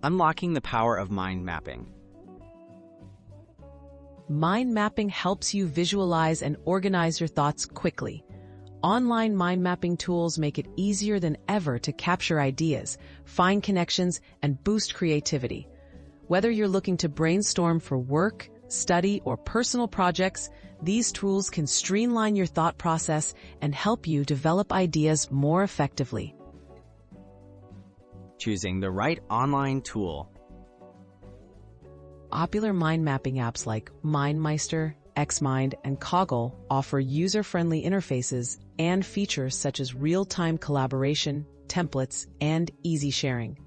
Unlocking the power of mind mapping. Mind mapping helps you visualize and organize your thoughts quickly. Online mind mapping tools make it easier than ever to capture ideas, find connections, and boost creativity. Whether you're looking to brainstorm for work, study, or personal projects, these tools can streamline your thought process and help you develop ideas more effectively. Choosing the right online tool. Popular mind mapping apps like MindMeister, XMind, and Coggle offer user-friendly interfaces and features such as real-time collaboration, templates, and easy sharing.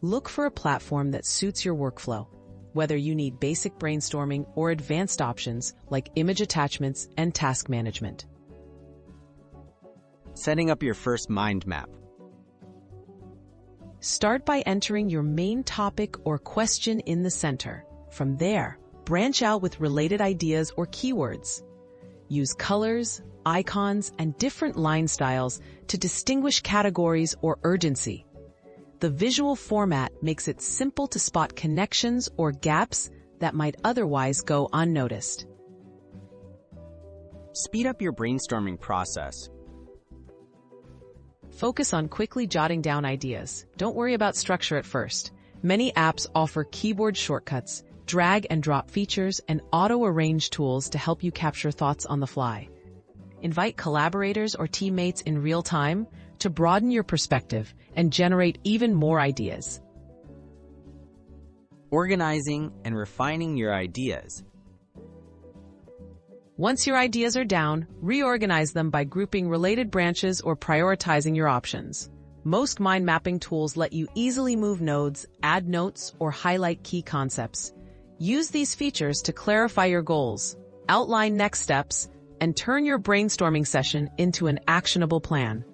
Look for a platform that suits your workflow, whether you need basic brainstorming or advanced options like image attachments and task management. Setting up your first mind map. Start by entering your main topic or question in the center. From there, branch out with related ideas or keywords. Use colors, icons, and different line styles to distinguish categories or urgency. The visual format makes it simple to spot connections or gaps that might otherwise go unnoticed. Speed up your brainstorming process. Focus on quickly jotting down ideas. Don't worry about structure at first. Many apps offer keyboard shortcuts, drag and drop features, and auto-arrange tools to help you capture thoughts on the fly. Invite collaborators or teammates in real time to broaden your perspective and generate even more ideas. Organizing and refining your ideas. Once your ideas are down, reorganize them by grouping related branches or prioritizing your options. Most mind mapping tools let you easily move nodes, add notes, or highlight key concepts. Use these features to clarify your goals, outline next steps, and turn your brainstorming session into an actionable plan.